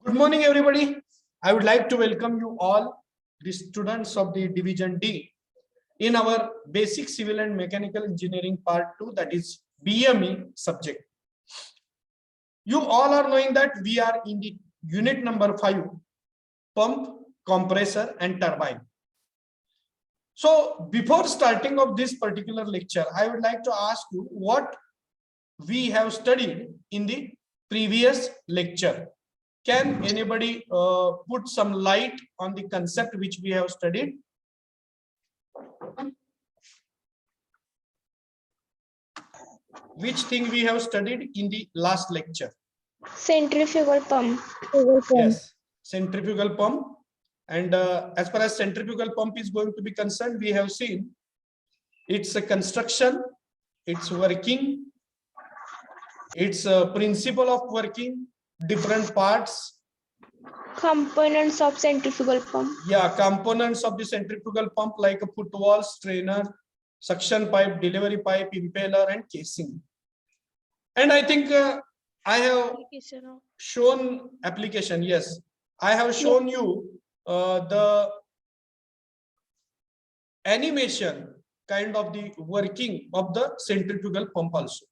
Good morning, everybody. I would like to welcome you all, the students of the Division D, in our Basic Civil and Mechanical Engineering Part 2, that is BME subject. You all are knowing that we are in the unit number 5, pump, compressor, and turbine. So before starting of this particular lecture, I would like to ask you what we have studied in the previous lecture. Can anybody put some light on the concept which we have studied? Which thing we have studied in the last lecture? Centrifugal pump. Yes, centrifugal pump. And as far as centrifugal pump is going to be concerned, we have seen its a construction, its working, its a principle of working, different parts. Components of centrifugal pump. Yeah, components of the centrifugal pump like a footwall, strainer, suction pipe, delivery pipe, impeller, and casing. And I think I have shown application. Yes, I have shown you the animation kind of the working of the centrifugal pump also.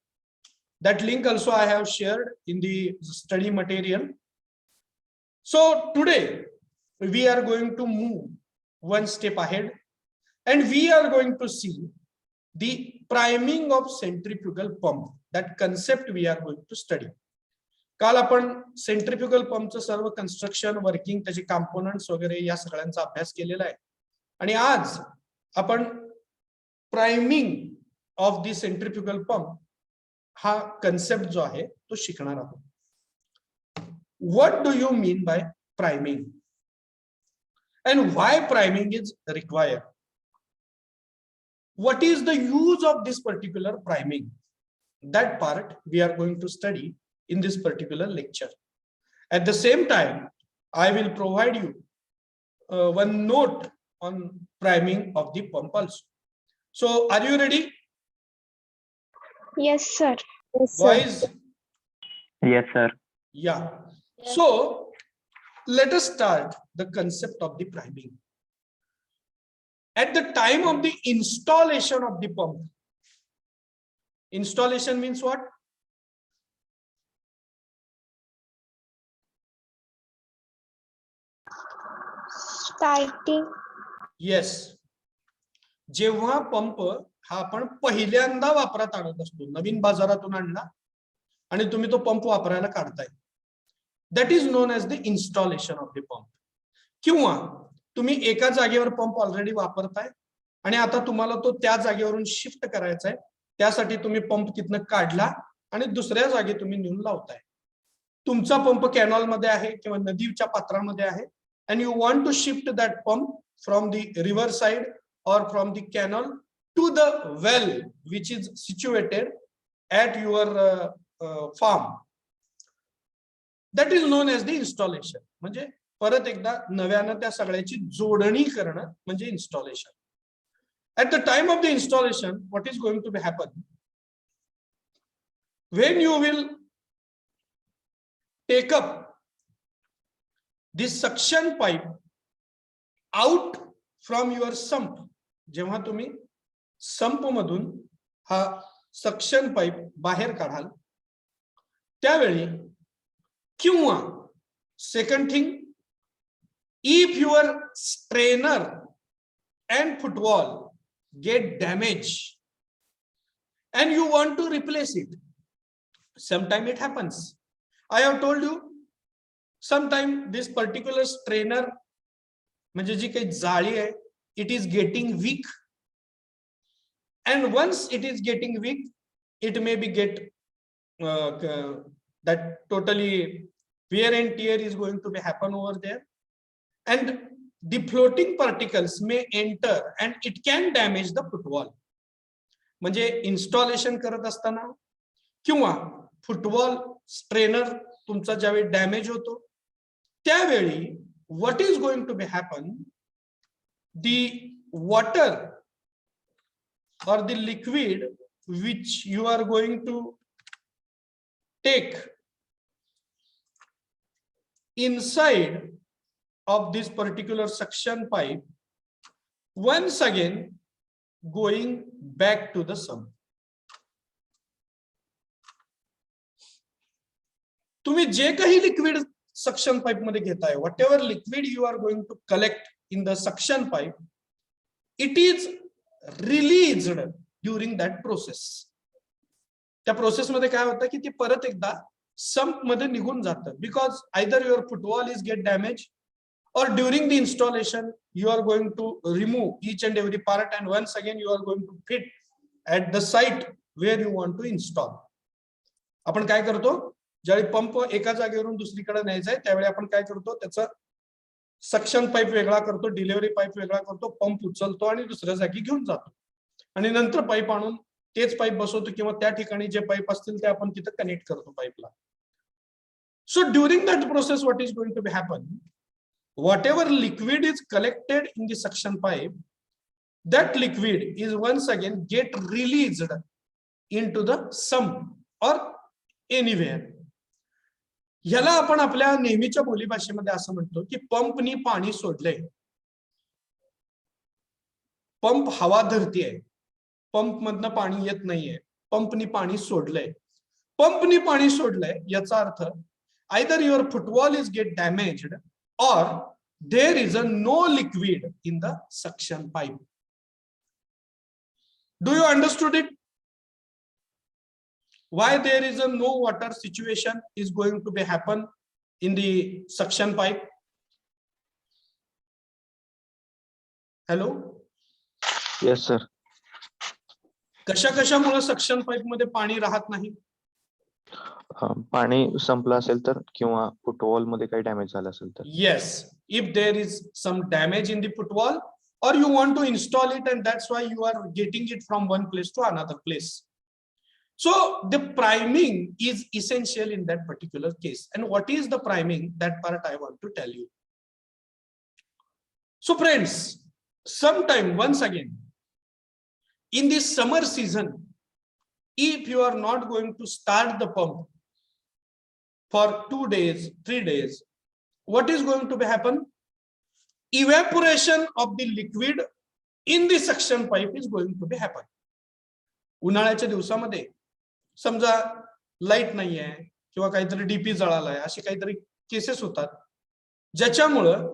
That link also I have shared in the study material. So today we are going to move one step ahead and we are going to see the priming of centrifugal pump. That concept we are going to study. काल आपण centrifugal पंपचं सर्व construction working त्याचे components वगैरे या सगळ्यांचा अभ्यास केलेला आहे आणि आज आपण priming of the centrifugal pump हा कन्सेप्ट जो आहे तो शिकणार आहोत. What do you mean by priming and why priming is required? What is the use of this particular priming? That part we are going to study in this particular lecture. At the same time, I will provide you one note on priming of the pump also. So are you ready? Yes, sir. Boys? Yes, sir. Yeah. So let us start the concept of the priming. At the time of the installation of the pump, installation means what? Starting. Yes. जेव्हा pump हा आपण पहिल्यांदा वापरात आणत असतो, नवीन बाजारातून आणला आणि तुम्ही तो पंप वापरायला काढताय, that is known as the installation of the pump. किंवा तुम्ही एका जागेवर पंप ऑलरेडी वापरताय आणि आता तुम्हाला तो त्या जागेवरून शिफ्ट करायचा आहे, त्यासाठी तुम्ही पंप तिथनं काढला आणि दुसऱ्या जागी तुम्ही नेऊन लावताय. तुमचा पंप कॅनॉल मध्ये आहे किंवा नदीच्या पात्रामध्ये आहे and you want to shift that pump from the river side or from the canal to the well which is situated at your farm. That is known as the installation. म्हणजे परत एकदा नव्यानं त्या सगळ्याची जोडणी करणं म्हणजे installation. At the time of the installation, what is going to happen? When you will take up this suction pipe out from your sump, जेव्हा तुम्ही संप मधून हा सक्शन पाईप बाहेर काढाल त्यावेळी, किंवा second thing, if your strainer and footwall get damaged and you want to replace it, sometime it happens. I have told you, sometime this particular strainer म्हणजे जी काही जाळी आहे, it is getting weak, and once it is getting weak, it may be get that totally wear and tear is going to be happen over there, and the floating particles may enter and it can damage the footwall. म्हणजे installation करत असताना किंवा football strainer तुमचा ज्यावेळी damage होतो त्यावेळी what is going to be happen, the water or the liquid which you are going to take inside of this particular suction pipe, once again going back to the sump. तुम्ही जे काही liquid suction pipe मध्ये घेताय, whatever liquid you are going to collect in the suction pipe, it is released during that process. त्या process मध्ये काय होतं की ते परत एकदा संप मध्ये निघून जातं, because either your football is get damage or during the installation you are going to remove each and every part and once again you are going to fit at the site where you want to install. आपण काय करतो, ज्यावेळी pump एका जागेवरून दुसरीकडे न्यायचा आहे त्यावेळी आपण काय करतो, त्याचा सक्शन पाईप वेगळा करतो, डिलिव्हरी पाईप वेगळा करतो, पंप उचलतो आणि दुसऱ्या जागी घेऊन जातो आणि नंतर पाईप आणून तेच पाईप बसवतो किंवा त्या ठिकाणी जे पाईप असतील ते आपण तिथे कनेक्ट करतो पाईपला. So during that process what is going to be happen, whatever liquid is collected in the suction pipe, that liquid is once again get released into the sump or anywhere. ह्याला आपण आपल्या नेहमीच्या बोलीभाषेमध्ये असं म्हणतो की पंपनी पाणी सोडलंय. पंप हवा धरतीये, पंप मधनं पाणी येत नाहीये, पंपनी पाणी सोडलंय. पंपनी पाणी सोडलंय याचा अर्थ either your footwall is get damaged or there is a no liquid in the suction pipe. Do you understood it? Why there is a no water situation is going to be happen in the suction pipe? Hello? Yes, sir. कशामुळे suction pipe मध्ये पाणी राहत नाही? पाणी संपलं असेल तर किंवा फुटवॉल मध्ये काही डॅमेज झालं असेल तर. Yes, if there is some damage in the footwall or you want to install it and that's why you are getting it from one place to another place. So the priming is essential in that particular case. And what is the priming? That part I want to tell you. So friends, sometime once again in this summer season, if you are not going to start the pump for 2 days, 3 days, what is going to happen? Evaporation of the liquid in the suction pipe is going to be happen. उन्हाळ्याच्या दिवसामध्ये समजा light नाहीये किंवा काहीतरी DP जळालाय, असे काहीतरी cases होतात ज्याच्यामुळं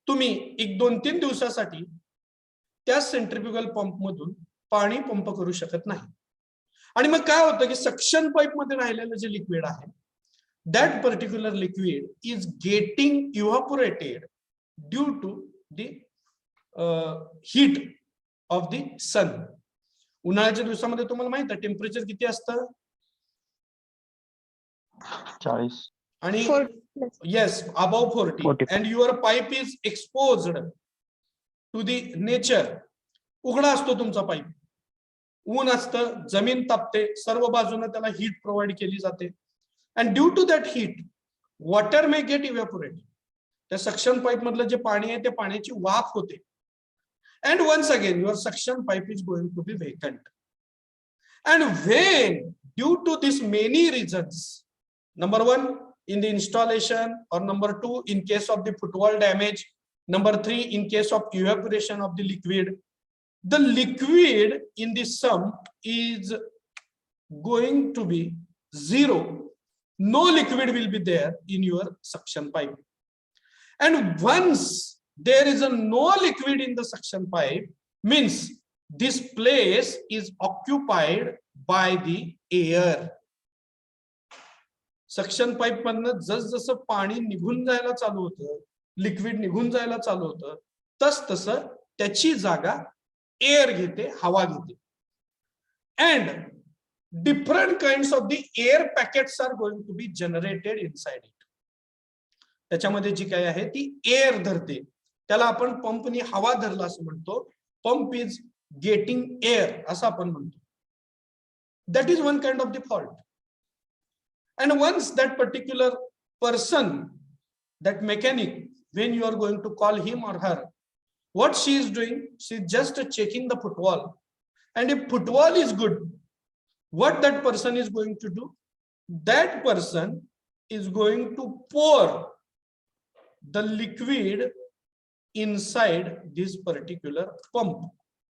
तुम्ही 1-2-3 दिवसासाठी त्या सेंट्रिफ्युगल पंप मधून पाणी पंप करू शकत नाही. आणि मग काय होतं की सक्शन पाईप मध्ये राहिलेलं जे लिक्विड आहे, that particular liquid is getting evaporated due to the heat of the sun. उन्हाळ्याच्या दिवसामध्ये तुम्हाला माहित आहे टेम्परेचर किती असतं? 40 आणि yes, above 40 and your pipe is exposed to the nature. उघडा असतो तुमचा पाईप, ऊन असतं, जमीन तापते, सर्व बाजूने त्याला हीट प्रोव्हाइड केली जाते. And due to that heat, water may get evaporated. त्या सक्शन पाईप मधलं जे पाणी आहे ते पाण्याची वाफ होते. And once again your suction pipe is going to be vacant. And when due to this many reasons, number 1 in the installation, or number 2 in case of the footwall damage, number 3 in case of evaporation of the liquid in the sump is going to be 0. No liquid will be there in your suction pipe. And once there is a no liquid in the suction pipe, means this place is occupied by the air. Suction pipe मधनं जसं पाणी निघून जायला चालू होतं, liquid निघून जायला चालू होतं, तसं त्याची जागा एअर घेते, हवा घेते. And different kinds of the air packets are going to be generated inside it. त्याच्यामध्ये जी काय आहे ती एअर धरते, त्याला आपण पंपनी हवा धरला असं म्हणतो. पंप इज गेटिंग एअर असं आपण म्हणतो. That is one kind of the fault. And once that particular person, that mechanic, when you are going to call him or her, what she is doing, she is just checking the footwall. And if footwall is good, what that person is going to do? That person is going to pour the liquid inside this particular pump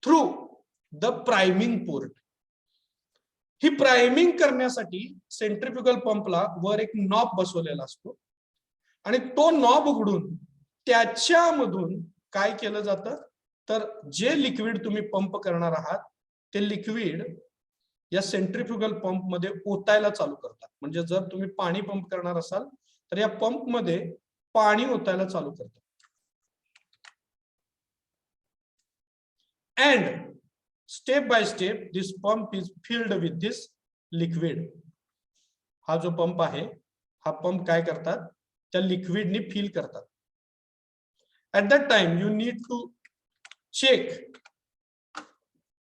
through the priming port. He priming करण्यासाठी centrifugal पंपला वर एक knob बसवलेला असतो आणि तो knob उघडून त्याच्यामधून काय केलं जातं तर जे लिक्विड तुम्ही पंप करणार आहात ते लिक्विड या सेंट्रिफ्युगल पंप मध्ये ओतायला चालू करतात. म्हणजे जर तुम्ही पाणी पंप करणार असाल तर या पंप मध्ये पाणी ओतायला चालू करतात. And step by step this pump is filled with this liquid. हा जो पंप आहे हा पंप काय करतात त्या लिक्विडनी फिल करतात. At that time you need to check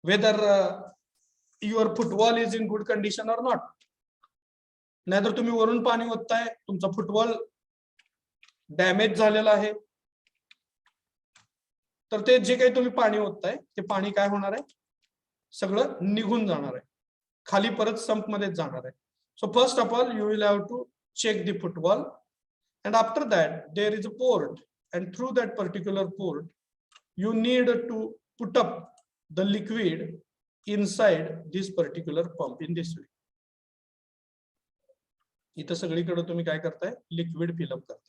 whether your footwall is in good condition or not. नाहीतर तुम्ही वरून पाणी ओतताय तुमचा फुटवॉल डॅमेज झालेला आहे तर ते जे काही तुम्ही पाणी ओतताय ते पाणी काय होणार आहे सगळं निघून जाणार आहे खाली परत संप मध्ये जाणार आहे. So first of all you will have to check the foot valve and after that there is a port and through that particular port you need to put up the liquid inside this particular pump in this way. इथं सगळीकडे तुम्ही काय करताय liquid fill up करताय.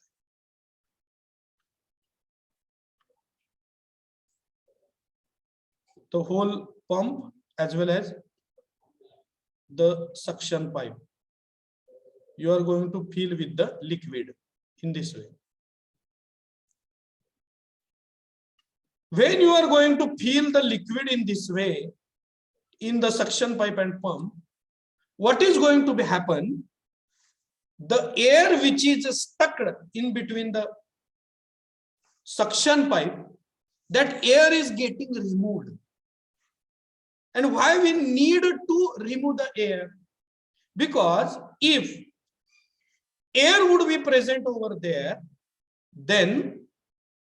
The whole pump as well as the suction pipe you are going to fill with the liquid in this way. When you are going to fill the liquid in this way in the suction pipe and pump, what is going to be happen? The air which is stuck in between the suction pipe, that air is getting removed. And why we need to remove the air? Because if air would be present over there, then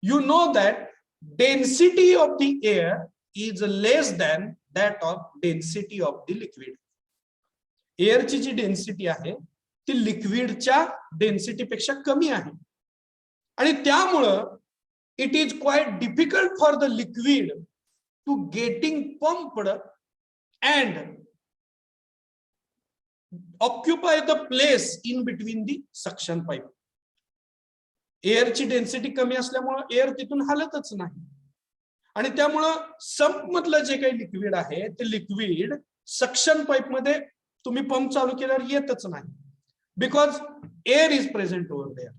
you know that density of the air is less than that of density of the liquid. Air ची जी density आहे ती लिक्विडच्या density पेक्षा कमी आहे आणि त्यामुळं it is quite difficult for the liquid to getting pumped and occupy the place in between the suction pipe. Air ची density कमी असल्यामुळे एअर तिथून हलतच नाही आणि त्यामुळं संप मधलं जे काही लिक्विड आहे ते लिक्विड सक्शन पाईप मध्ये तुम्ही पंप चालू केल्यावर येतच नाही because air is present over there.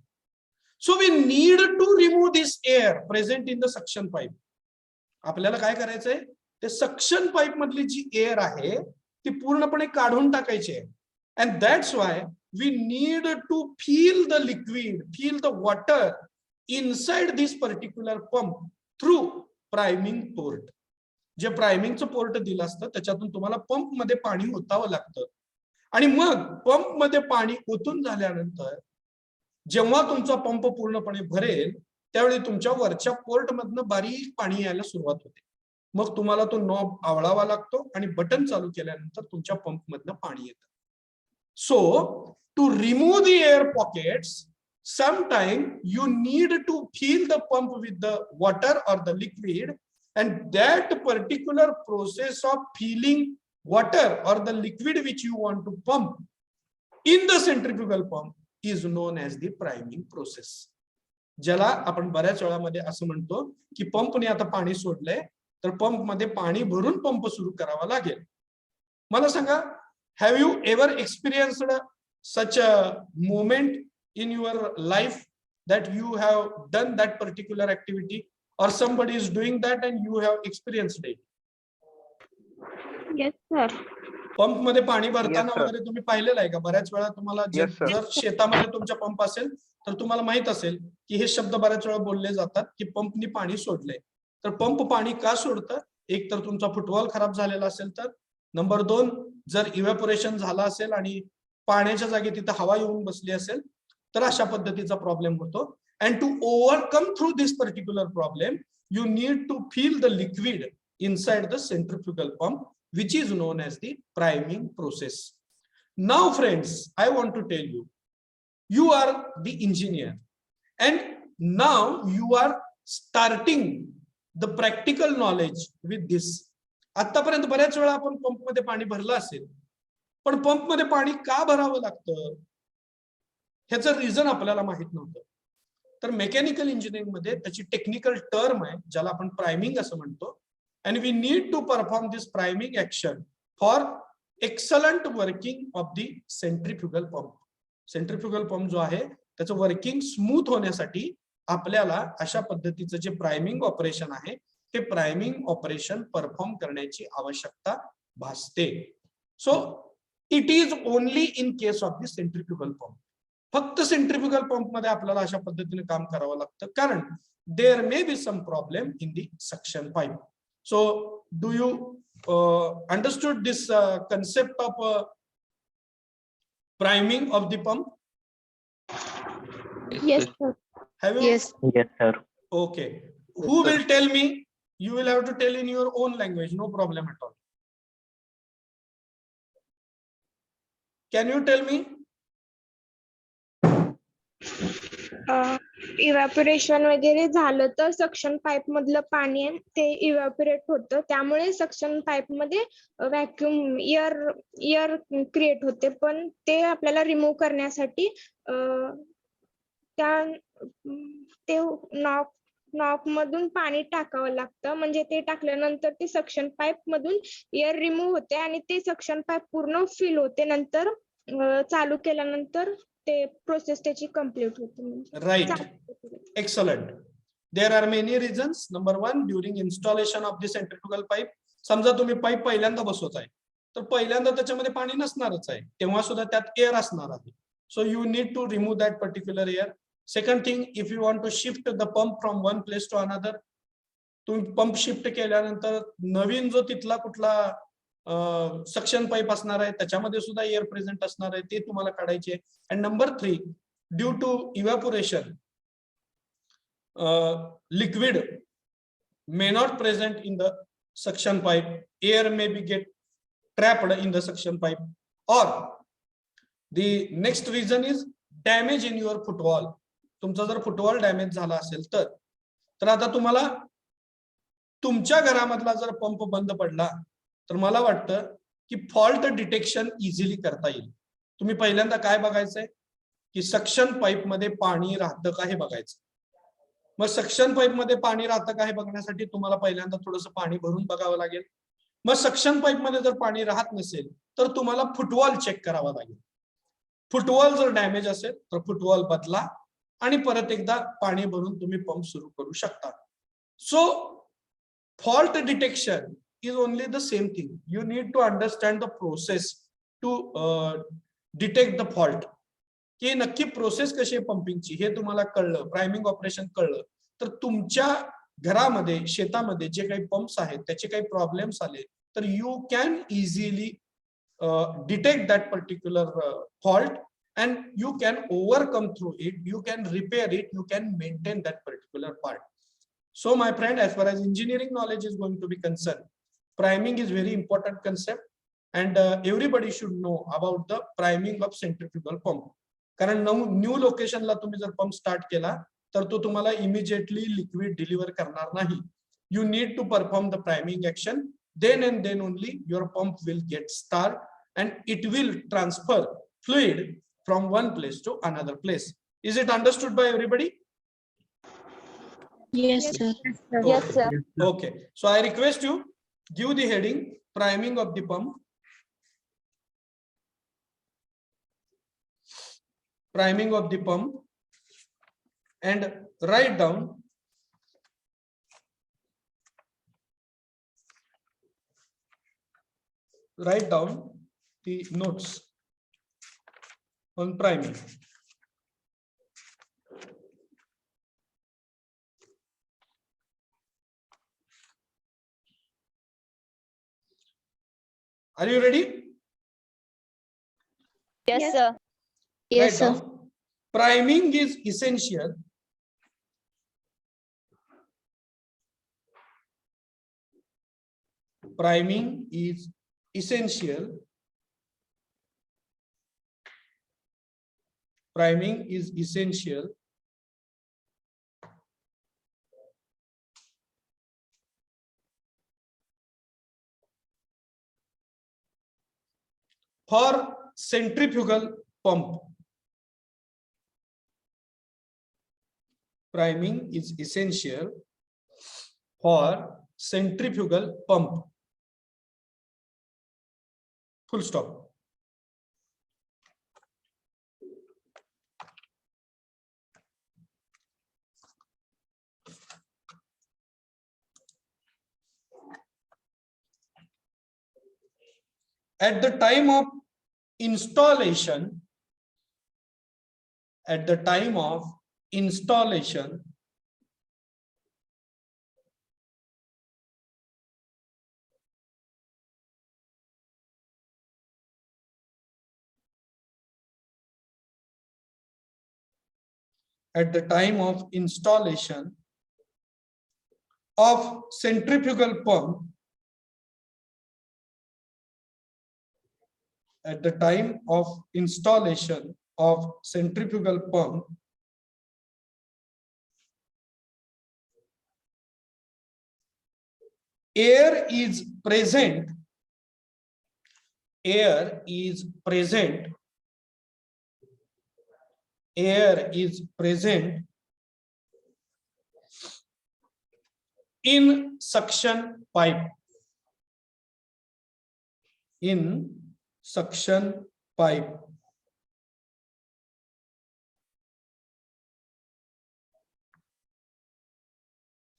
So we need to remove this air present in the suction pipe. आपल्याला काय करायचंय ते सक्शन पाईप मधली जी एअर आहे ती पूर्णपणे काढून टाकायची आहे. And that's why we need to fill the liquid, fill the water inside this particular pump through priming port. J प्राइमिंगचं port दिलं असतं त्याच्यातून तुम्हाला पंप मध्ये पाणी ओतावं लागतं आणि मग पंप मध्ये पाणी ओतून झाल्यानंतर जेव्हा तुमचा पंप पूर्णपणे भरेल त्यावेळी तुमच्या वरच्या पोर्ट मधनं बारीक पाणी यायला सुरुवात होते. मग तुम्हाला तो नॉब आवळावा लागतो आणि बटन चालू केल्यानंतर तुमच्या पंप मधनं पाणी येतं. So to remove the air pockets, sometime you need to fill the pump with the water or the liquid, and that particular process of filling water or the liquid which you want to pump in the centrifugal pump is known as the priming process. ज्याला आपण बऱ्याच वेळामध्ये असं म्हणतो की पंपने आता पाणी सोडलंय तर पंप मध्ये पाणी भरून पंप सुरू करावा लागेल. मला सांगा have you ever experienced such a moment in your life that you have done that particular activity or somebody is doing that and you have experienced it? Yes, sir. Pump मध्ये पाणी भरताना वगैरे तुम्ही पाहिलेलं आहे का? बऱ्याच वेळा तुम्हाला जर शेतामध्ये तुमच्या पंप असेल तर तुम्हाला माहित असेल की हे शब्द बऱ्याच वेळा बोलले जातात की पंपनी पाणी सोडलंय. तर पंप पाणी का सोडतं? एक तर तुमचा फुटवॉल खराब झालेला असेल तर, नंबर 2 जर इव्हॅपोरेशन झाला असेल आणि पाण्याच्या जागी तिथे हवा येऊन बसली असेल तर अशा पद्धतीचा प्रॉब्लेम होतो. And to overcome through this particular problem you need to fill the liquid inside the centrifugal pump which is known as the priming process. Now friends, I want to tell you, you are the engineer and now you are starting the practical knowledge with this. आतापर्यंत बऱ्याच वेळा आपण pump मध्ये पाणी भरलं असेल, पण pump मध्ये पाणी का भरावं लागतं ह्याचं रिझन आपल्याला माहित नव्हतं. तर मेकॅनिकल इंजिनिअरिंग मध्ये त्याची टेक्निकल टर्म आहे ज्याला आपण प्राइमिंग असं म्हणतो. And we need to perform this priming action for excellent working of the centrifugal pump. Centrifugal pump जो आहे त्याचं वर्किंग स्मूथ होण्यासाठी आपल्याला अशा पद्धतीचं जे प्राइमिंग ऑपरेशन आहे ते प्राइमिंग ऑपरेशन परफॉर्म करण्याची आवश्यकता भासते. So it is only in case of the centrifugal pump. फक्त सेंट्रीफ्युगल पंप मध्ये आपल्याला अशा पद्धतीने काम करावं लागतं कारण there may be some problem in the suction pipe. So do you understood this concept of priming of the pump? Yes, sir. Have you? Yes. Yes, sir. Okay. Who will tell me? You will have to tell in your own language. No problem at all. Can you tell me? Evaporation वगैरे झालं तर suction pipe मधलं पाणी आहे ते evaporate होतं, त्यामुळे suction pipe मध्ये व्हॅक्युम एअर क्रिएट होते. पण ते आपल्याला रिमूव्ह करण्यासाठी ते नॉक मधून पाणी टाकावं लागतं. म्हणजे ते टाकल्यानंतर ते सक्शन पाईप मधून एअर रिमूव्ह होते आणि ते सक्शन पाईप पूर्ण फिल होते. नंतर चालू केल्यानंतर ते प्रोसेस त्याची कंप्लीट होते. Right. Excellent. There are many reasons. Number one, during installation of the centrifugal pipe. समजा तुम्ही पाईप पहिल्यांदा बसवत आहे तर पहिल्यांदा त्याच्यामध्ये पाणी नसणारच आहे, तेव्हा सुद्धा त्यात एअर असणार आहे. So you need to remove that particular air. Second thing, if you want to shift the pump from one place to another, तुम्ही पंप शिफ्ट केल्यानंतर नवीन जो तिथला कुठला सक्शन पाईप असणार आहे त्याच्यामध्ये सुद्धा एअर प्रेझेंट असणार आहे, ते तुम्हाला काढायचे. And number 3, due to evaporation liquid may not present in the suction pipe. Air may be get trapped in the suction pipe. Or the next reason is damage in your footwall. तुमचा जर football damage झाला असेल तर आता तुम्हाला तुमच्या घरामधला जर pump बंद पडला तर मला वाटतं की फॉल्ट डिटेक्शन इझिली करता येईल. तुम्ही पहिल्यांदा काय बघायचंय की सक्शन पाईप मध्ये पाणी राहतं का हे बघायचं. मग सक्शन पाईप मध्ये पाणी राहतं का हे बघण्यासाठी तुम्हाला पहिल्यांदा थोडंसं पाणी भरून बघावं लागेल. मग सक्शन पाईप मध्ये जर पाणी राहत नसेल तर तुम्हाला फुटवॉल चेक करावा लागेल. फुटवॉल जर डॅमेज असेल तर फुटवॉल बदला आणि परत एकदा पाणी भरून तुम्ही पंप सुरू करू शकता. So fault detection is only the same thing. You need to understand the process to detect the fault. की नक्की प्रोसेस कशी आहे पंपिंगची हे तुम्हाला कळलं, प्राइमिंग ऑपरेशन कळलं, तर तुमच्या घरामध्ये शेतामध्ये जे काही पंप्स आहेत त्याचे काही प्रॉब्लेम्स आले तर you can easily detect that particular fault and you can overcome through it, you can repair it, you can maintain that particular part. So my friend, as far as engineering knowledge is going to be concerned, priming is very important concept and everybody should know about the priming of centrifugal pump. कारण new लोकेशनला तुम्ही जर pump start केला तर तो तुम्हाला immediately liquid deliver करणार नाही. You need to perform the priming action, then and then only your pump will get start and it will transfer fluid from one place to another place. Is it understood by everybody? Yes, sir. Yes, sir. Okay, so I request you give the heading priming of the pump. Priming of the pump and write down the notes on priming. Are you ready? Yes, Yes. sir. Yes, Write sir. down. Priming is essential. Priming is essential. Priming is essential for centrifugal pump, priming is essential for centrifugal pump. Full stop. At the time of installation, at the time of installation, at the time of installation of centrifugal pump, at the time of installation of centrifugal pump, air is present, air is present, air is present in suction pipe, in suction pipe,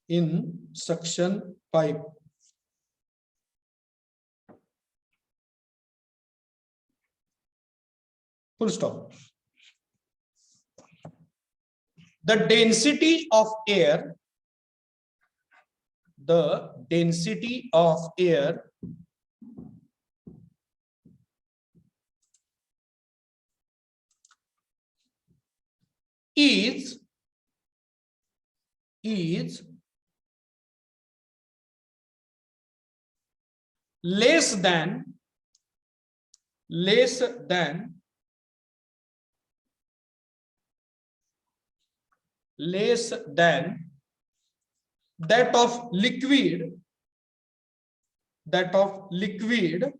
in suction pipe. Full stop. The density of air, the density of air is less than that of liquid, that of liquid,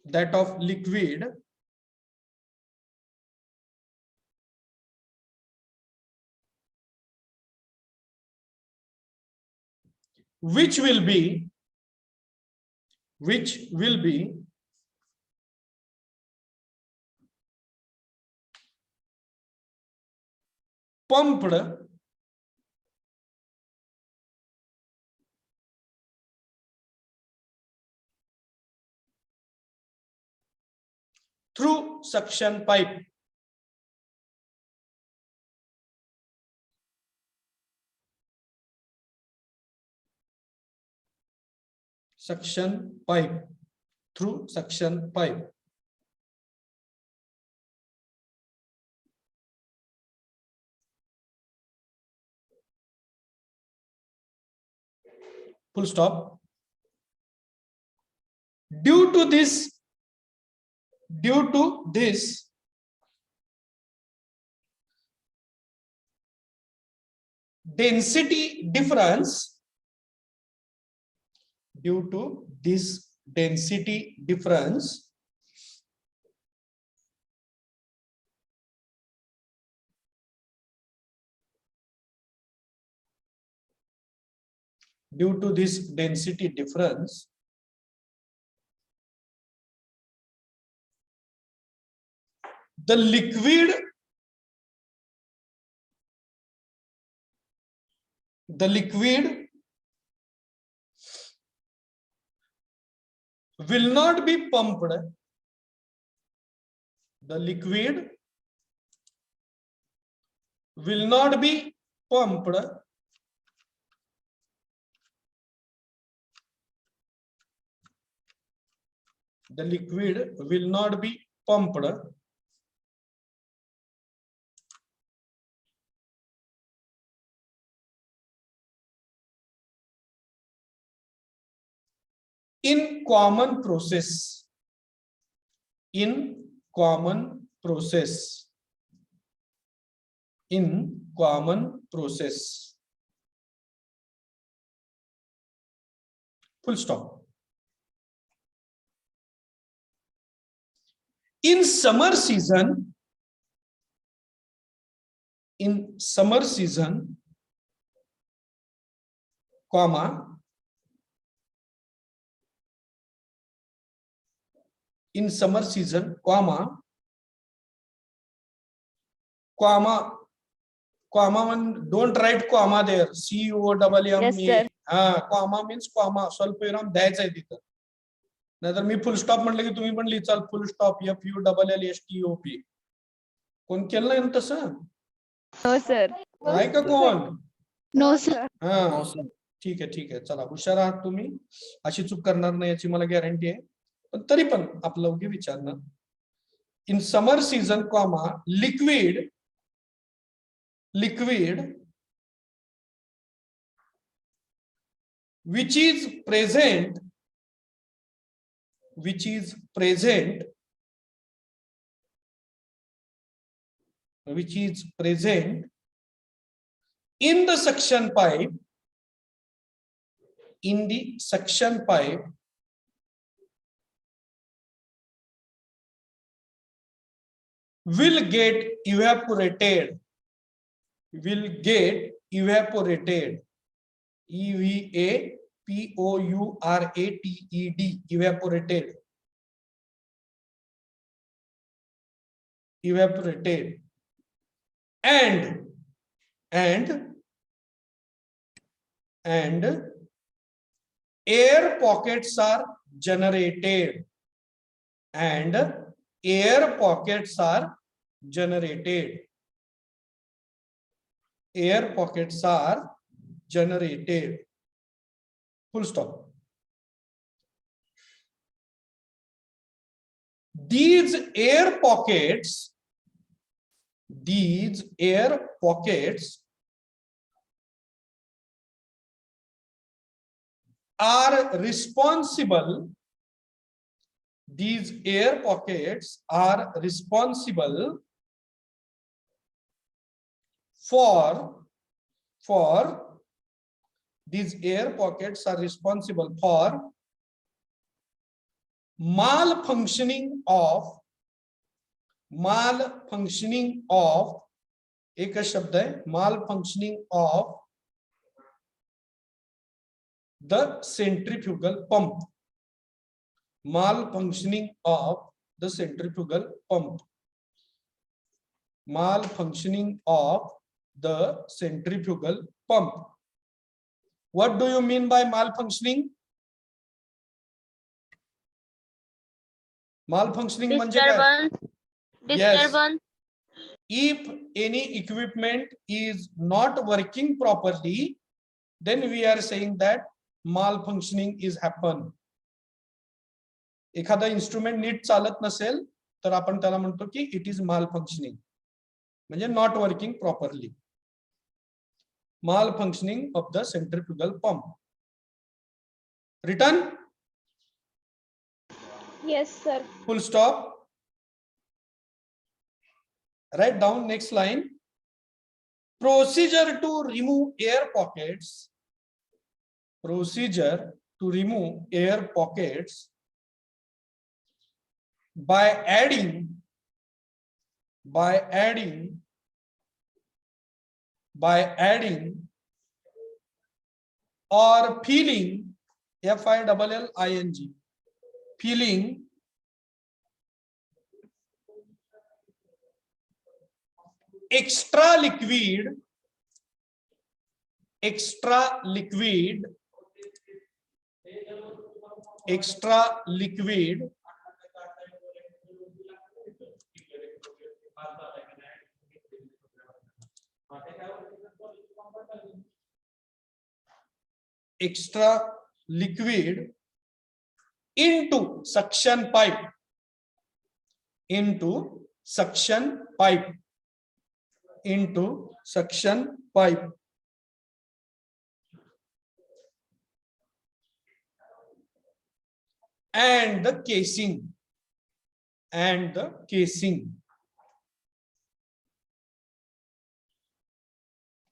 that of liquid which will be pumped through suction pipe, suction pipe, through suction pipe. Full stop. Due to this density difference, due to this density difference, due to this density difference, the liquid will not be pumped, the liquid will not be pumped the liquid will not be pumped in common process, in common process, in common process. Full stop. in summer season, comma, in summer season, comma, don't write comma there, COMMA. Yes, sir. Comma means comma, स्वल्पविराम द्यायचा आहे तिथं. नाहीतर मी full stop म्हटलं की तुम्ही पण लिहिचाल full stop, FULLSTOP. कोण केलं नाही ना तसं? No, sir. आहे का कोण? No, sir. हा, ठीक आहे चला, हुशार आहात तुम्ही, अशी चूक करणार नाही याची मला गॅरंटी आहे. पण तरी पण आपलं उगी विचारणं. In summer season comma liquid which is present in the suction pipe, will get evaporated, EVAPORATED, evaporated, and air pockets are generated, air pockets are generated. Full stop. These air pockets are responsible for malfunctioning of एक शब्द है, malfunctioning of the centrifugal pump. Malfunctioning of the centrifugal pump. What do you mean by malfunctioning? Malfunctioning म्हणजे काय? Disturbance. If any equipment is not working properly, then we are saying that malfunctioning is happen. एखादा instrument NEET चालत नसेल तर आपण त्याला म्हणतो की इट इज malfunctioning, म्हणजे not working properly. Malfunctioning of the centrifugal pump. Written? Yes, sir. Full stop. Write down next line. Procedure to remove air pockets. By adding or filling, filling extra liquid into suction pipe,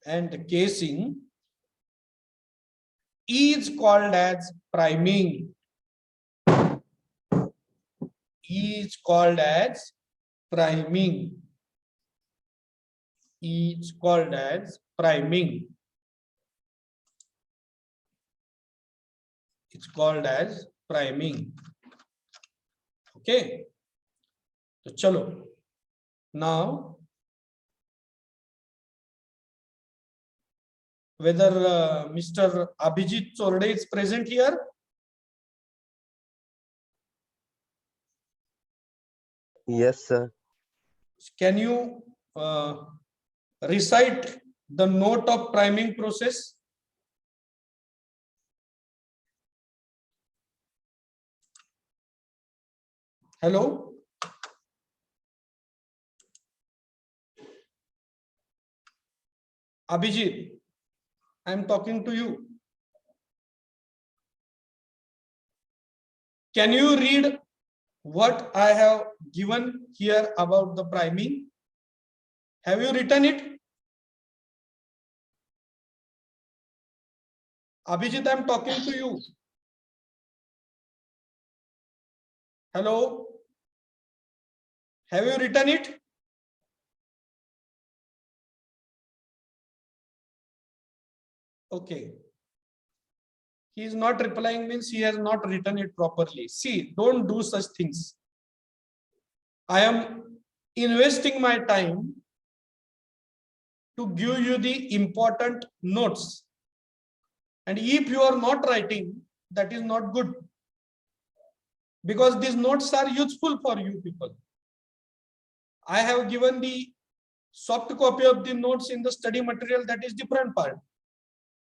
and the casing is called as priming. is called as priming. Is called as priming. It's called as priming. Okay. So chalo. Now, whether Mr. Abhijit Chorde is present here? Yes, sir. Can you recite the note of priming process? Hello? Abhijit, I am talking to you. Can you read what I have given here about the priming? Have you written it? Abhijit, I am talking to you. Hello? Have you written it? Okay. He is not replying means he has not written it properly. See, don't do such things. I am investing my time to give you the important notes. And if you are not writing, that is not good. Because these notes are useful for you people. I have given the soft copy of the notes in the study material, that is different part.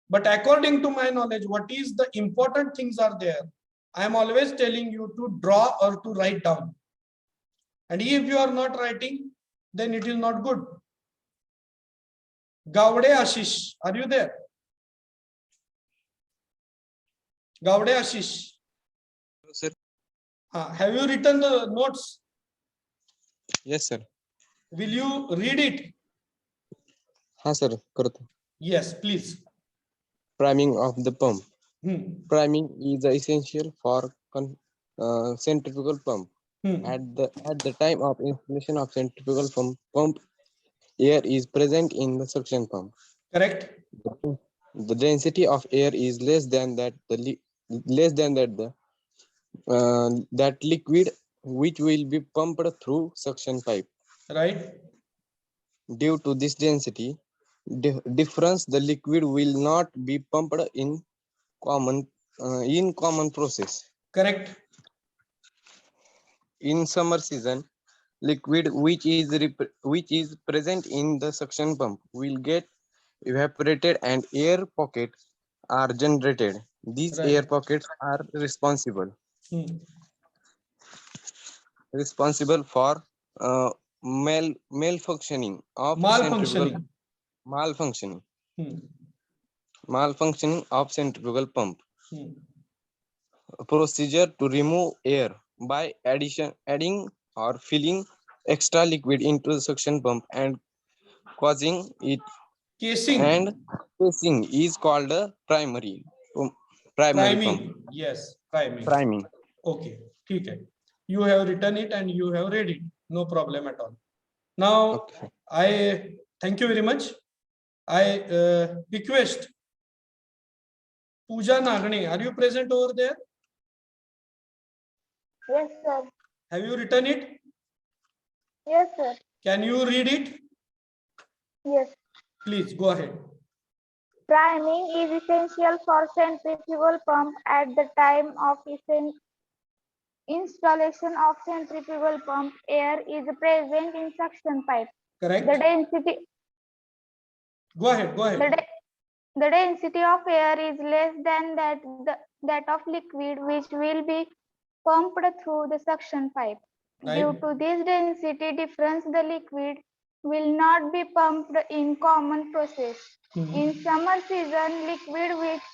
But according to my knowledge, what is the important things are there, I am always telling you to draw or to write down. And if you are not writing, then it is not good. Gaude Ashish, are you there? Gaude Ashish. Sir. Have you written the notes? Yes, sir. Will you read it? हाँ sir, करतो. Yes, please. Priming of the pump. Hmm. Priming is essential for centrifugal pump. Hmm. At the time of installation of centrifugal pump, air is present in the suction pump. Correct. The density of air is less than that that liquid which will be pumped through suction pipe. Right. Due to this density difference, the liquid will not be pumped in common process. Correct. In summer season, liquid which is present in the suction pump will get evaporated and air pockets are generated. These Right. air pockets are responsible Hmm. for malfunctioning of Malfunctioning. malfunctioning of centrifugal pump. Hmm. Procedure to remove air by adding or filling extra liquid into the suction pump and causing it Casing. and casing is called a primary pump. Yes, priming. Priming. Okay, okay. You have written it and you have read it. No problem at all. Now, Okay. I thank you very much. I request Pooja Nagne. Are you present over there? Yes, sir. Have you written it? Yes, sir. Can you read it? Yes. Please go ahead. Priming is essential for centrifugal pump at the time of installation of centrifugal pump. Air is present in suction pipe. Correct. The density Go ahead. Go ahead. the density of air is less than that of liquid which will be pumped through the suction pipe. Right. Due to this density difference, the liquid will not be pumped in common process. In summer season, liquid which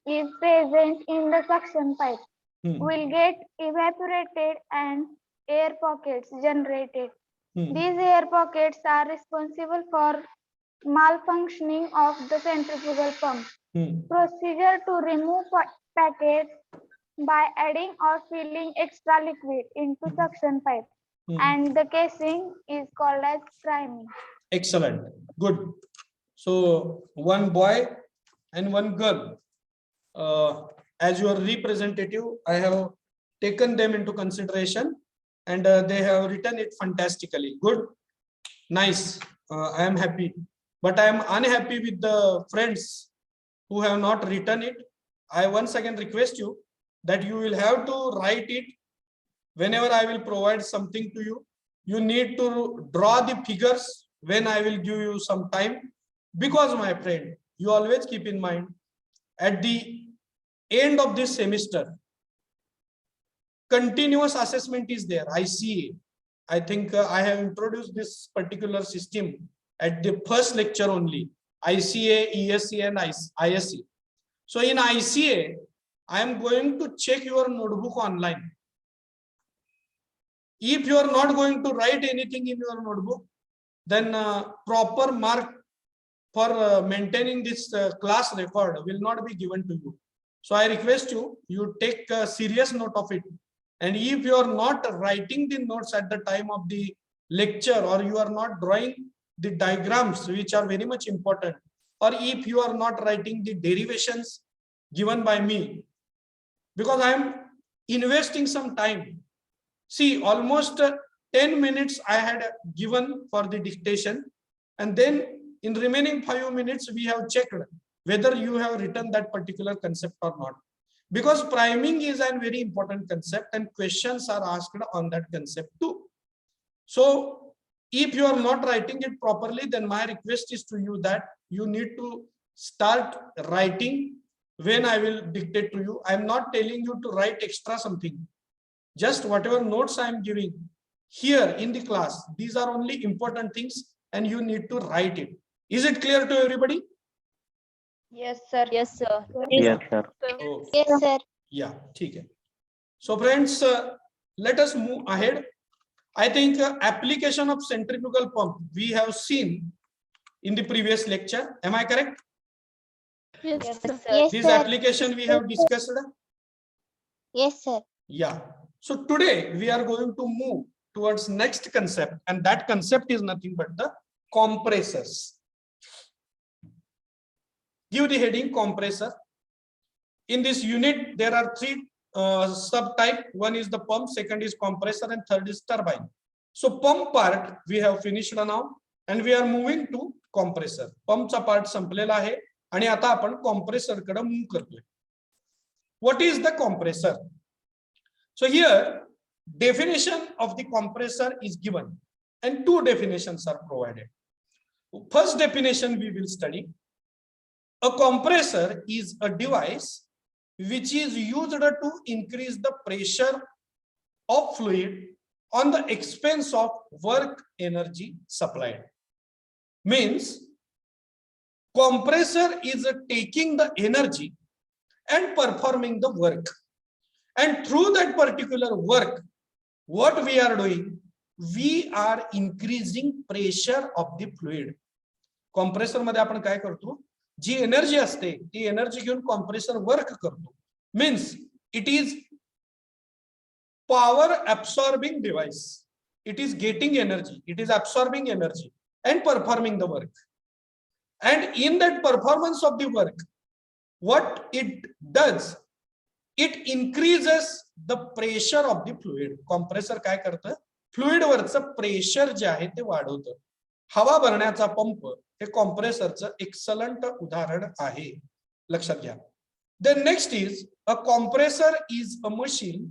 is present in the suction pipe will get evaporated and air pockets generated. These air pockets are responsible for malfunctioning of the centrifugal pump. Procedure to remove packets by adding or filling extra liquid into Mhm. suction pipe, Mhm. and the casing is called as priming. Excellent. Good. So one boy and one girl. As your representative, I have taken them into consideration, and they have written it fantastically. Good. Nice. I am happy. But I am unhappy with the friends who have not written it. I once again request you that you will have to write it whenever I will provide something to you. You need to draw the figures when I will give you some time, because my friend, you always keep in mind, at the end of this semester, continuous assessment is there, ICA. I think I have introduced this particular system at the first lecture only, ICA, ESC and ISC. So in ICA, I am going to check your notebook online. If you are not going to write anything in your notebook, then proper mark for maintaining this class record will not be given to you. So I request you, you take a serious note of it. And if you are not writing the notes at the time of the lecture, or you are not drawing the diagrams, which are very much important, or if you are not writing the derivations given by me, because I am investing some time. See, almost 10 minutes I had given for the dictation, and then in remaining 5 minutes we have checked whether you have written that particular concept or not. Because priming is a very important concept and questions are asked on that concept too. So if you are not writing it properly, then my request is to you that you need to start writing when I will dictate to you. I am not telling you to write extra something. Just whatever notes I am giving here in the class, these are only important things and you need to write it. Is it clear to everybody? Yes, sir. Yes, sir. Yes, sir. Oh, Yes, sir. yeah, okay. So friends, let us move ahead. I think application of centrifugal pump we have seen in the previous lecture. Am I correct? Yes, Yes, sir. sir. Yes, This sir. application we have discussed. Yes, sir. Yeah. So today we are going to move towards next concept, and that concept is nothing but the compressors. Give the heading compressor. In this unit, there are three subtype. One is the pump, second is compressor, and third is turbine. So pump part we have finished now, and we are moving to compressor. Pump चा part संपलेला आहे आणि आता आपण compressor कडे move करतोय. What is the compressor? So here definition of the compressor is given, and two definitions are provided. First definition we will study. A compressor is a device which is used to increase the pressure of fluid on the expense of work energy supplied. Means compressor is taking the energy and performing the work, and through that particular work, what we are doing, we are increasing pressure of the fluid. Compressor मध्ये आपण काय करतो, जी energy असते ती energy घेऊन compressor work करतो. Means it is power absorbing device. It is getting energy, it is absorbing energy and performing the work. And in that performance of the work, what it does, it increases the pressure of the fluid. Compressor काय करतं, fluid वरचं pressure जे आहे ते वाढवतं. हवा भरण्याचा pump हे कॉम्प्रेसरचं excellent उदाहरण आहे, लक्षात घ्या. Then next is a compressor is a machine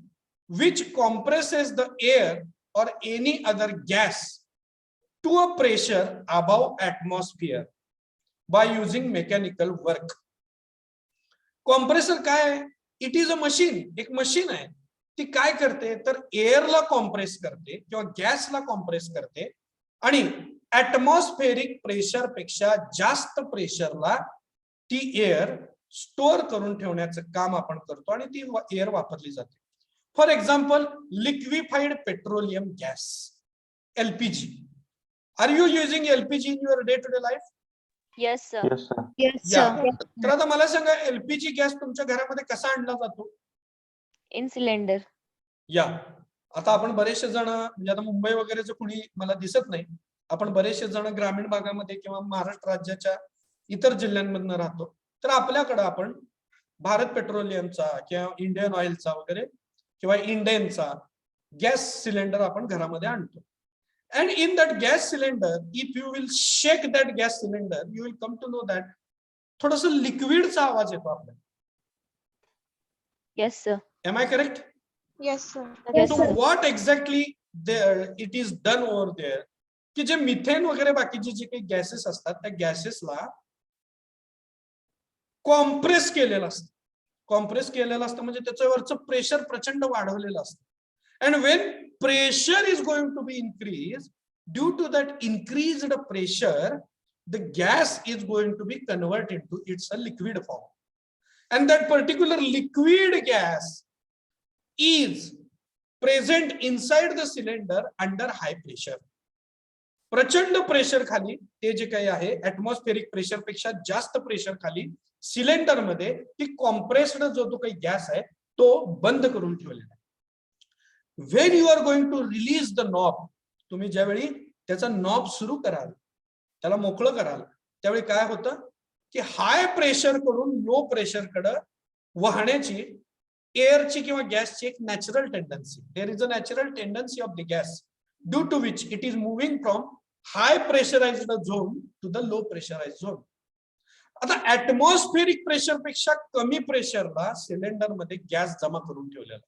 which compresses the air or any other gas to a pressure above atmosphere by using mechanical work. Compressor काय आहे? It is a machine. एक machine आहे. ती काय करते तर एअरला compress करते किंवा गॅसला कॉम्प्रेस करते आणि ऍटमॉस्फेरिक प्रेशर पेक्षा जास्त प्रेशरला ती एअर स्टोअर करून ठेवण्याचं काम आपण करतो आणि ती एअर वापरली जाते. For example liquefied petroleum gas, LPG. Are you using LPG in your day to day life? Yes, sir. Yes, sir. Yes, या sir. तर आता मला सांगा, एलपीजी गॅस तुमच्या घरामध्ये कसा आणला जातो? In cylinder. या आता आपण बरेचसे जण म्हणजे आता मुंबई वगैरेचं कुणी मला दिसत नाही, आपण बरेचसे जण ग्रामीण भागामध्ये किंवा महाराष्ट्र राज्याच्या इतर जिल्ह्यांमधून राहतो, तर आपल्याकडे आपण भारत पेट्रोलियमचा किंवा इंडियन ऑइलचा वगैरे किंवा इंडेनचा गॅस सिलेंडर आपण घरामध्ये आणतो. And in that gas cylinder, if you will shake that gas cylinder, you will come to know that थोडस लिक्विडचा आवाज येतो आपल्याला. Yes, sir. Am I correct? Yes, sir. Yes, So sir. what exactly there it is done over there? की जे methane वगैरे बाकीचे जे काही gases असतात त्या गॅसेसला कॉम्प्रेस केलेलं असतं. कॉम्प्रेस केलेलं असतं म्हणजे त्याच्यावरचं प्रेशर प्रचंड वाढवलेलं असतं. And when pressure is going to be increased, due to that increased pressure, the gas is going to be converted to its a liquid form. And that particular liquid gas is present inside the cylinder under high pressure. प्रचंड pressure खाली ते जे काही आहे atmospheric pressure पेक्षा जास्त pressure खाली cylinder मध्ये ती कॉम्प्रेस्ड जो काही गॅस आहे तो बंद करून ठेवलेला आहे. When you are going to release the knob, तुम्ही ज्यावेळी त्याचा नॉब सुरू कराल, त्याला मोकळं कराल, त्यावेळी काय होतं की हाय प्रेशर कडून लो प्रेशर कडे वाहण्याची एअरची किंवा गॅसची एक natural tendency. There is a natural tendency of the gas due to which it is moving from high pressurised zone to the low pressurised zone. आता ऍटमॉस्फेरिक प्रेशर पेक्षा कमी प्रेशरला cylinder मध्ये gas जमा करून ठेवलेला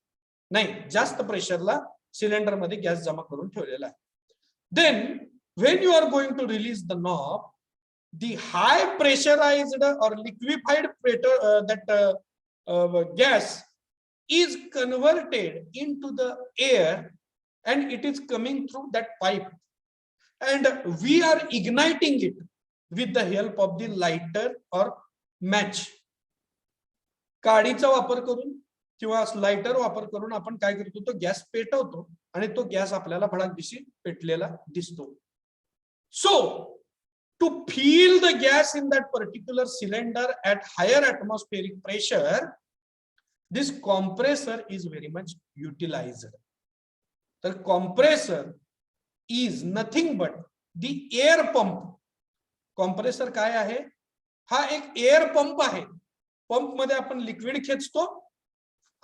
नाही, जास्त प्रेशरला सिलेंडर मध्ये गॅस जमा करून ठेवलेला आहे. Then when you are going to release the knob, the high pressurised और liquefied that gas is converted into the air and it is coming through that pipe and we are igniting it with the help of the lighter or match. काडीचा वापर करून किंवा lighter वापर करून आपण काय करतो, तो गॅस पेटवतो आणि तो गॅस आपल्याला भडाकदिशी पेटलेला दिसतो. So to feel the gas in that particular cylinder at higher atmospheric pressure, this compressor is very much utilized. तर compressor is nothing but the air pump. Compressor काय आहे, हा एक एअर पंप आहे. पंप मध्ये आपण लिक्विड खेचतो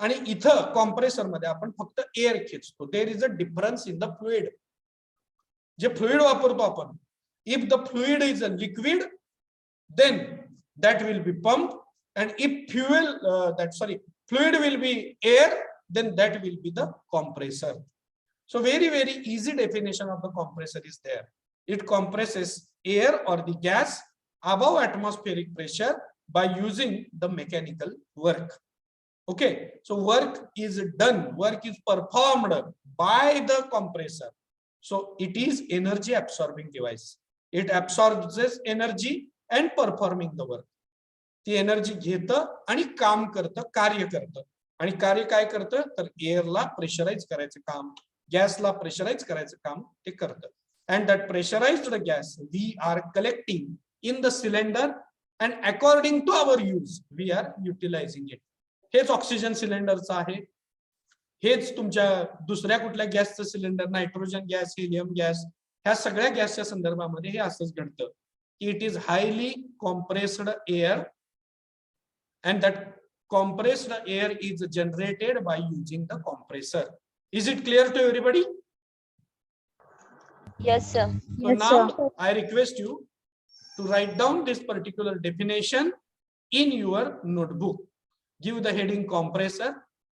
आणि इथं कॉम्प्रेसर मध्ये आपण फक्त एअर खेचतो. There is a difference in the fluid. जे फ्लुइड वापरतो आपण, if the fluid is a liquid then that will be pump and if fluid will be air, then that will be the compressor. So very easy definition of the compressor is there. It compresses air or the gas above atmospheric pressure by using the mechanical work. Okay, so work is done, work is performed by the compressor. So it is energy absorbing device. It absorbs energy and performing the work. ती energy घेतं आणि काम करतं, कार्य करतं. आणि कार्य काय करतं तर एअरला प्रेशराइज करायचं काम, गॅसला प्रेशराइज करायचं काम ते करतं. And that pressurized gas we are collecting in the cylinder and according to our use we are utilizing it. हेच ऑक्सिजन सिलेंडरचं आहे, हेच तुमच्या दुसऱ्या कुठल्या गॅसचं cylinder, nitrogen gas, helium gas, ह्या सगळ्या गॅसच्या संदर्भामध्ये हे असंच घडतं. It is highly compressed air and that compressed air is generated by using the compressor. Is it clear to everybody? Yes, sir. So now I request you to write down this particular definition in your notebook. Give the heading compressor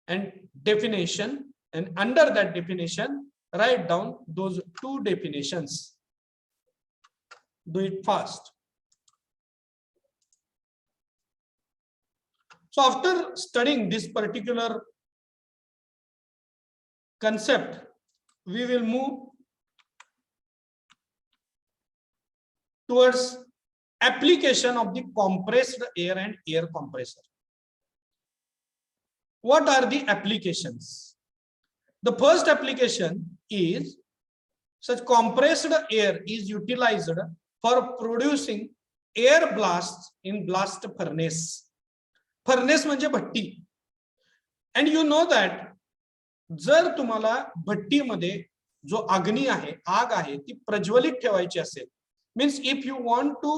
and definition, and under that definition write down those two definitions. Do it fast. So after studying this particular concept, we will move towards application of the compressed air and air compressor. What are the applications? The first application is such compressed air is utilized for producing air blasts in blast furnace. Furnace म्हणजे भट्टी. And you know that जर तुम्हाला भट्टीमध्ये जो अग्नी आहे, आग आहे, ती प्रज्वलित ठेवायची असेल, means if you want to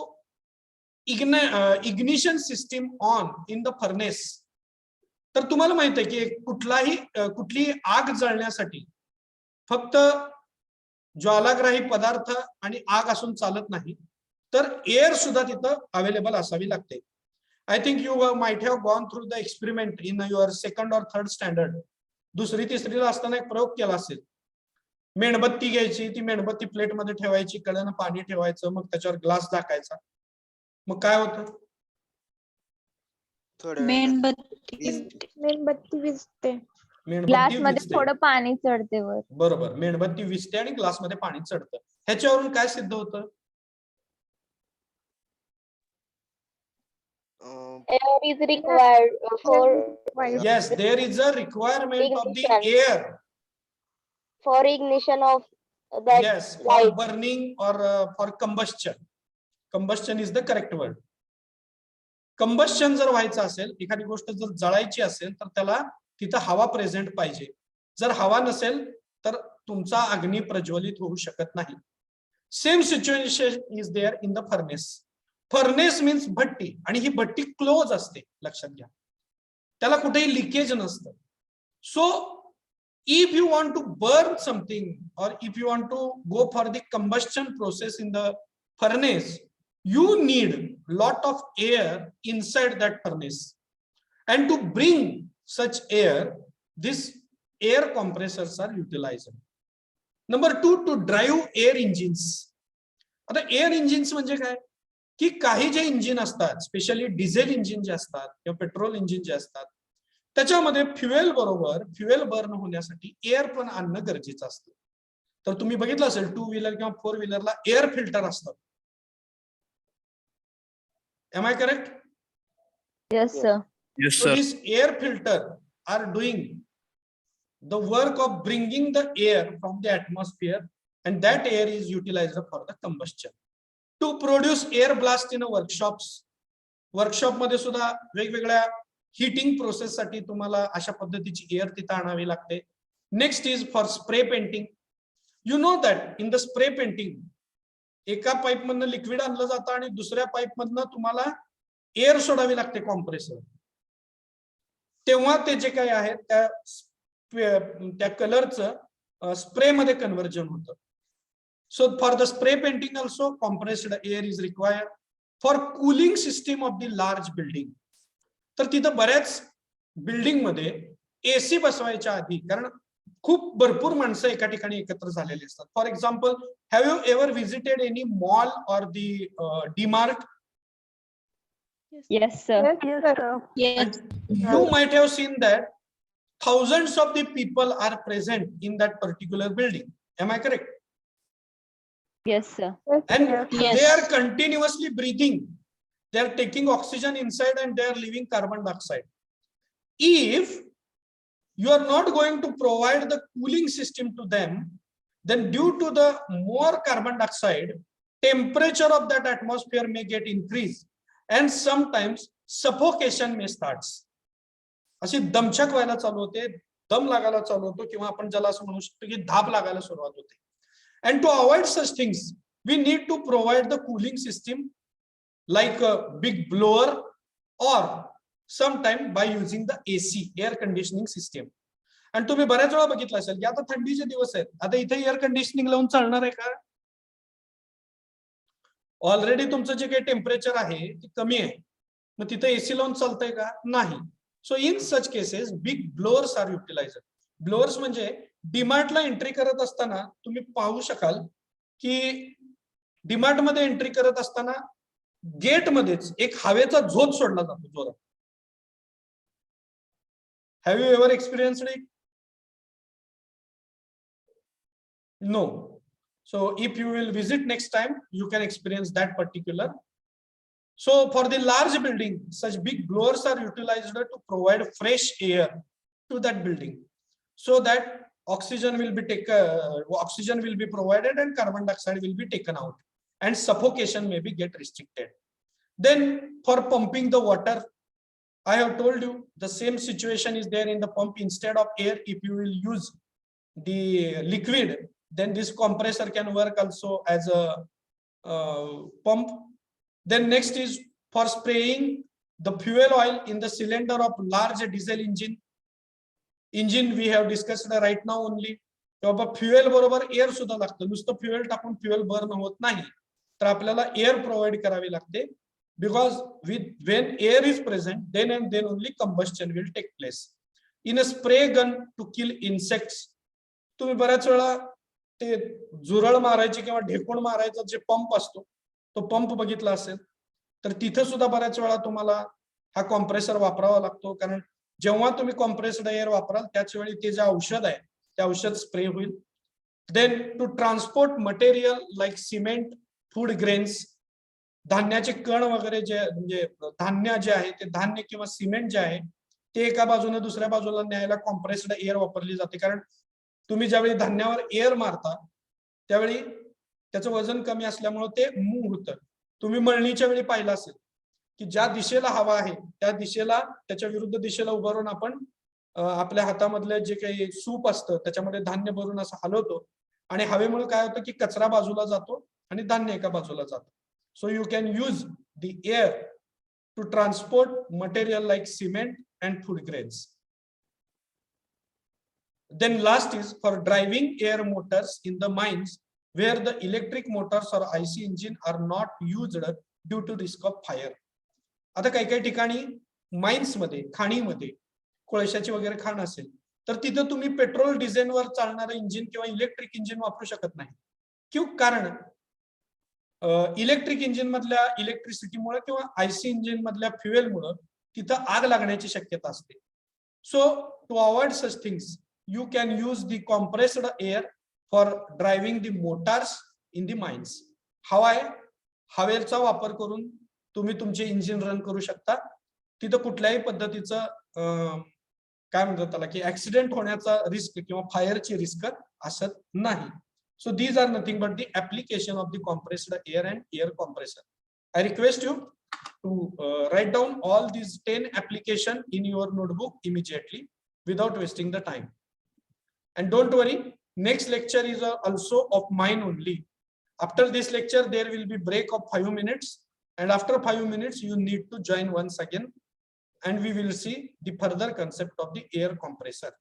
ignition system on in the furnace, तर तुम्हाला माहित आहे की कुठलीही आग जळण्यासाठी फक्त ज्वालाग्राही पदार्थ आणि आग असून चालत नाही, तर एअर सुद्धा तिथं अवेलेबल असावी लागते. I think you might have gone through the experiment in your second और थर्ड स्टँडर्ड. दुसरी तिसरीला असताना एक प्रयोग केला असेल. मेणबत्ती घ्यायची, ती मेणबत्ती प्लेटमध्ये ठेवायची, कडेनं पाणी ठेवायचं, मग त्याच्यावर ग्लास टाकायचा, मग काय होतं? मेणबत्ती विझते. ग्लास मेणबत्ती मध्ये विझते. थोडं पाणी चढते वर. बरोबर, मेणबत्ती विझते आणि ग्लासमध्ये पाणी चढतं. ह्याच्यावरून काय सिद्ध होतं? Air is required for Yes, there is a requirement of the Ignition. air. for ignition of that Yes, for light. burning or for combustion. Combustion is the correct word. Combustion जर व्हायचं असेल, एखादी गोष्ट जर जळायची असेल, तर त्याला तिथं हवा प्रेझेंट पाहिजे. जर हवा नसेल तर तुमचा अग्नी प्रज्वलित होऊ शकत नाही. Same situation is there in the furnace. Furnace means भट्टी, आणि ही भट्टी क्लोज असते, लक्षात घ्या, त्याला कुठेही लिकेज नसतं. सो if you want to burn something or if you want to go for the combustion process in the furnace, you need lot of air inside that furnace, and to bring such air, this air compressors are utilized. Number 2, to drive air engines. आता air engines म्हणजे काय की काही जे engine असतात, specially diesel engine जे असतात किंवा petrol engine जे असतात, त्याच्यामध्ये फ्युएल बरोबर फ्युएल बर्न होण्यासाठी एअर पण आणणं गरजेचं असतं. तर तुम्ही बघितलं असेल 2 व्हीलर किंवा 4 व्हीलरला एअर फिल्टर असतं. Am I correct? Yes, sir. Yes, So sir. these air filter are doing the work of bringing the air from the atmosphere, and that air is utilized for the combustion. To produce air blast in a workshops, workshop मध्ये सुद्धा वेगवेगळ्या heating process साठी तुम्हाला अशा पद्धतीची air तिथं आणावी लागते. Next is for spray painting. You know that in the spray painting एका पाईप मधनं लिक्विड आणलं जातं आणि दुसऱ्या पाईप मधनं तुम्हाला एअर सोडावी लागते, कॉम्प्रेसर. तेव्हा ते जे काही आहे त्या कलरचं स्प्रे मध्ये कन्व्हर्जन होतं. So for the spray painting also compressed air is required. For cooling system of the large building, तर तिथं बऱ्याच बिल्डिंग मध्ये एसी बसवायच्या आधी, कारण खूप भरपूर माणसं एका ठिकाणी एकत्र झालेली असतात. For example, have you ever visited any mall और दी DMart? Yes, sir. Yes. You might have seen that thousands of the people are present in that particular building. Am I correct? Yes, sir. And Yes. they are continuously breathing. They are taking oxygen inside and they are leaving carbon dioxide. If you are not going to provide the cooling system to them, then due to the more carbon dioxide, temperature of that atmosphere may get increased and sometimes suffocation may starts. अशी दमछाक व्हायला चालू होते, दम लागायला चालू होतो, किंवा आपण ज्याला असं म्हणू शकतो की धाप लागायला सुरुवात होते. And to avoid such things, we need to provide the cooling system like a big blower or sometime by using the AC, air conditioning system. आणि तुम्ही बऱ्याच वेळा बघितलं असेल की आता थंडीचे दिवस आहेत, आता इथे एअर कंडिशनिंग लावून चालणार आहे का? ऑलरेडी तुमचं जे काही टेम्परेचर आहे ते कमी आहे, मग तिथे एसी लावून चालतंय का? नाही. So in such cases big blowers are utilized. Blowers म्हणजे डीमार्टला एंट्री करत असताना तुम्ही पाहू शकाल की डीमार्ट मध्ये एंट्री करत असताना गेट मध्येच एक हवेचा झोत सोडला जातो जोरात. Have you ever experienced it? No. So if you will visit next time, you can experience that particular. So for the large building, such big blowers are utilized to provide fresh air to that building, so that oxygen will be provided and carbon dioxide will be taken out, and suffocation may be get restricted. Then for pumping the water, I have told you the same situation is there in the pump. Instead of air, if you will use the liquid, then this compressor can work also as a pump. Then next is for spraying the fuel oil in the cylinder of large diesel engine. We have discussed right now only. Fuel बरोबर air सुद्धा लागतं. नुसतं fuel टाकून fuel burn होत नाही, तर आपल्याला air provide करावी लागते. Because when air is present, then and then only combustion will take place. In a spray gun to kill insects, तुम्ही बऱ्याच वेळा ते झुरळ मारायची किंवा ढेकूण मारायचा जे पंप असतो तो पंप बघितला असेल, तर तिथे सुद्धा बऱ्याच वेळा तुम्हाला हा कॉम्प्रेसर वापरावा लागतो. कारण जेव्हा तुम्ही कॉम्प्रेस्ड एअर वापराल त्याच वेळी ते जे औषध आहे ते औषध स्प्रे होईल. Then to transport material like cement, food grains, धान्याचे कण वगैरे जे म्हणजे धान्य जे आहे ते धान्य किंवा सिमेंट जे आहे ते एका बाजूने दुसऱ्या बाजूला न्यायला कॉम्प्रेस्ड एअर वापरली जाते. कारण तुम्ही ज्यावेळी धान्यावर एअर मारता त्यावेळी त्याचं वजन कमी असल्यामुळे ते मूव्ह होतं. तुम्ही मळणीच्या वेळी पाहिलं असेल की ज्या दिशेला हवा आहे त्या दिशेला त्याच्या विरुद्ध दिशेला उभं राहून आपण आपल्या हातामधले जे काही सूप असतं त्याच्यामध्ये धान्य भरून असं हलवतो आणि हवेमुळे काय होतं की कचरा बाजूला जातो आणि धान्य एका बाजूला जातं. So you can use the air to transport material like cement and food grains. Then last is for driving air motors in the mines where the electric motors or IC engine are not used due to risk of fire. आता काही काही ठिकाणी mines मध्ये, खाणीमध्ये कोळशाची वगैरे खाण असेल तर तिथं तुम्ही पेट्रोल डिझेलवर चालणारं इंजिन किंवा इलेक्ट्रिक इंजिन वापरू शकत नाही. क्यों? कारण इलेक्ट्रिक इंजिन मधल्या इलेक्ट्रिसिटीमुळे किंवा आयसी इंजिन मधल्या फ्युएलमुळे तिथं आग लागण्याची शक्यता असते. So to avoid such things you can use the compressed air for driving the motors in the mines. हवेचा वापर करून तुम्ही तुमचे इंजिन रन करू शकता. तिथं कुठल्याही पद्धतीचं काय म्हणतात त्याला की ऍक्सिडेंट होण्याचा रिस्क किंवा फायरची रिस्क असत नाही. So these are nothing but the application of the compressed air and air compressor. I request you to write down all these 10 application in your notebook immediately without wasting the time. And don't worry, next lecture is also of mine only. After this lecture, there will be break of 5 minutes. And after 5 minutes, you need to join once again. And we will see the further concept of the air compressor.